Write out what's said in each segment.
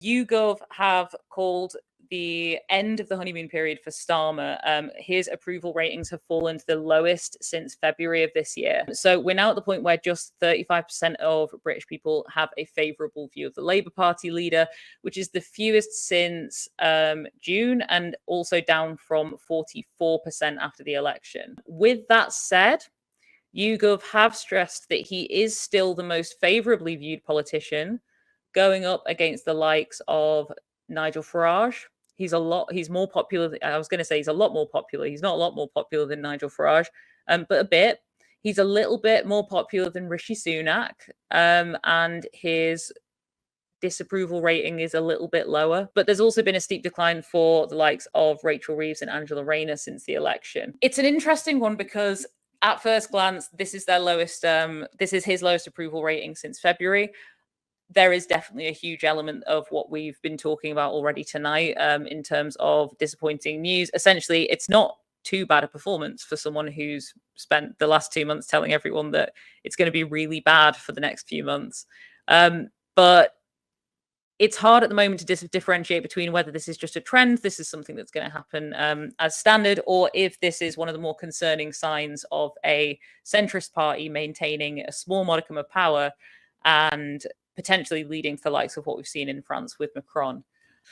YouGov have called the end of the honeymoon period for Starmer. His approval ratings have fallen to the lowest since February of this year. So we're now at the point where just 35% of British people have a favourable view of the Labour Party leader, which is the fewest since June, and also down from 44% after the election. With that said, YouGov have stressed that he is still the most favourably viewed politician, going up against the likes of Nigel Farage. He's more popular. I was going to say he's a lot more popular. He's not a lot more popular than Nigel Farage, but a bit. He's a little bit more popular than Rishi Sunak, and his disapproval rating is a little bit lower. But there's also been a steep decline for the likes of Rachel Reeves and Angela Rayner since the election. It's an interesting one because at first glance, this is their lowest. This is his lowest approval rating since February. There is definitely a huge element of what we've been talking about already tonight in terms of disappointing news. Essentially, it's not too bad a performance for someone who's spent the last 2 months telling everyone that it's going to be really bad for the next few months. But it's hard at the moment to differentiate between whether this is just a trend, this is something that's going to happen as standard, or if this is one of the more concerning signs of a centrist party maintaining a small modicum of power and potentially leading to the likes of what we've seen in France with Macron.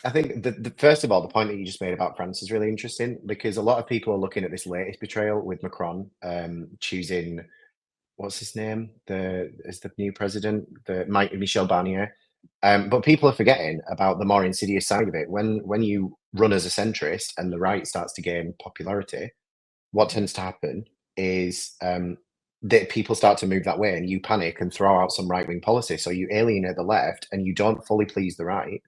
I think the first of all, the point that you just made about France is really interesting because a lot of people are looking at this latest betrayal with Macron choosing, what's his name, as the new president, Michel Barnier. But people are forgetting about the more insidious side of it. When you run as a centrist and the right starts to gain popularity, what tends to happen is that people start to move that way and you panic and throw out some right-wing policy. So you alienate the left and you don't fully please the right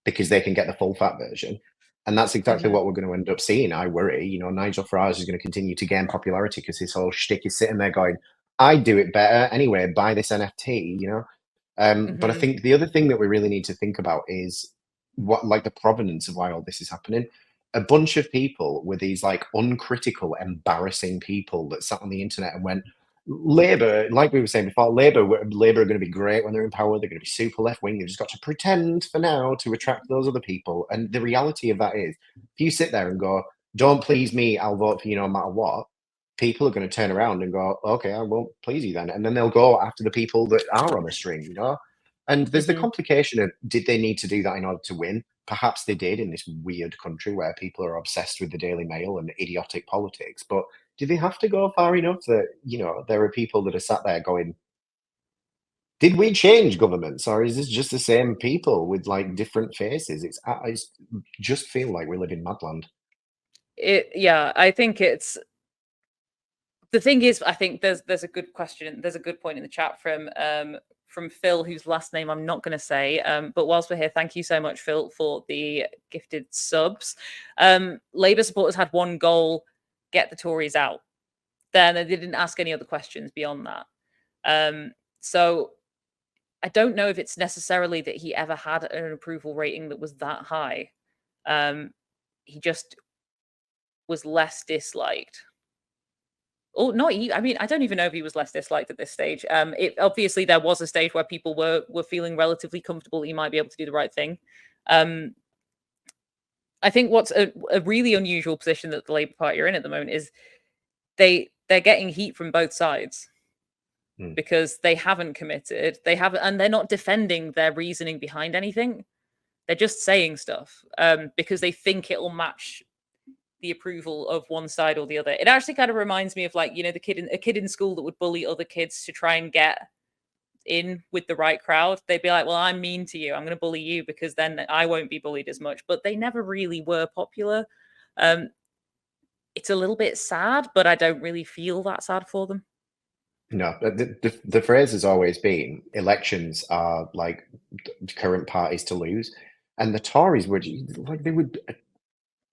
because they can get the full fat version. And that's exactly what we're going to end up seeing, I worry. You know, Nigel Farage is going to continue to gain popularity because his whole shtick is sitting there going, I do it better anyway, buy this NFT, you know? But I think the other thing that we really need to think about is what, like, the provenance of why all this is happening. A bunch of people were these like uncritical, embarrassing people that sat on the internet and went, Labour, like we were saying before, Labour are going to be great when they're in power. They're going to be super left wing. You've just got to pretend for now to attract those other people. And the reality of that is, if you sit there and go, "Don't please me, I'll vote for you no matter what," people are going to turn around and go, "Okay, I won't please you then," and then they'll go after the people that are on a string, you know. And there's the complication of, did they need to do that in order to win? Perhaps they did in this weird country where people are obsessed with the Daily Mail and idiotic politics, but do they have to go far enough that, you know, there are people that are sat there going, did we change governments, or is this just the same people with like different faces? I just feel like we live in Madland. Yeah, I think it's, the thing is, I think there's a good question. There's a good point in the chat from Phil, whose last name I'm not going to say. But whilst we're here, thank you so much, Phil, for the gifted subs. Labour supporters had one goal: get the Tories out. Then they didn't ask any other questions beyond that. So I don't know if it's necessarily that he ever had an approval rating that was that high. He just was less disliked. Or not. I mean, I don't even know if he was less disliked at this stage. Obviously there was a stage where people were feeling relatively comfortable that he might be able to do the right thing. I think what's a really unusual position that the Labour Party are in at the moment is they're getting heat from both sides because they haven't committed. And they're not defending their reasoning behind anything. They're just saying stuff because they think it'll match the approval of one side or the other. It actually kind of reminds me of, like, you know, a kid in school that would bully other kids to try and get in with the right crowd. They'd be like, well, I'm mean to you, I'm going to bully you because then I won't be bullied as much. But they never really were popular. It's a little bit sad, but I don't really feel that sad for them. No, the phrase has always been, elections are like current parties to lose, and the Tories were like, they would.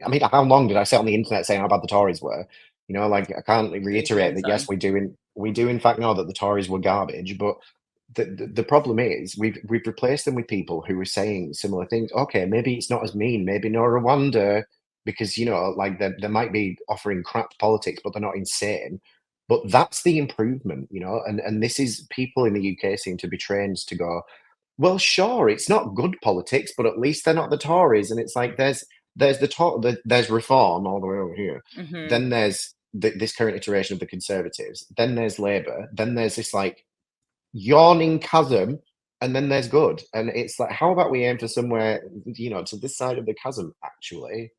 I mean, how long did I sit on the internet saying how bad the Tories were? You know, like, I can't reiterate that. Yes, we do in fact know that the Tories were garbage, but the problem is we've replaced them with people who are saying similar things. Okay, maybe it's not as mean, maybe no Rwanda, because, you know, like, they might be offering crap politics, but they're not insane. But that's the improvement, you know, and this is, people in the UK seem to be trained to go, well, sure, it's not good politics, but at least they're not the Tories. And it's like there's there's reform all the way over here. Hmm. Then there's this current iteration of the Conservatives. Then there's Labour. Then there's this like yawning chasm, and then there's good. And it's like, how about we aim for somewhere, to this side of the chasm? Actually,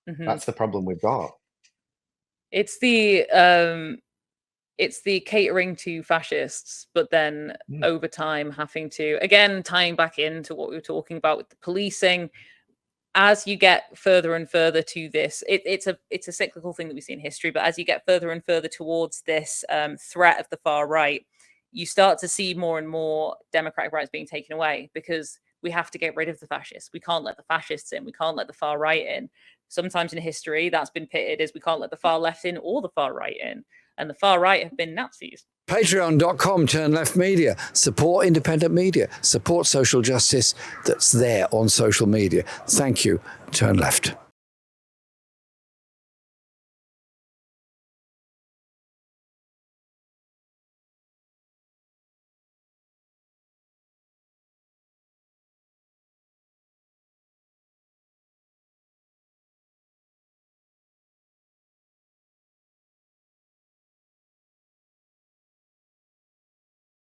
Hmm. that's the problem we've got. It's the catering to fascists, but then over time having to, again, tying back into what we were talking about with the policing, as you get further and further to this, it's a cyclical thing that we see in history, but as you get further and further towards this threat of the far right, you start to see more and more democratic rights being taken away, because we have to get rid of the fascists. We can't let the fascists in. We can't let the far right in. Sometimes in history, that's been pitted as we can't let the far left in or the far right in. And the far right have been Nazis. Patreon.com, Turn Left Media. Support independent media. Support social justice that's there on social media. Thank you, Turn Left.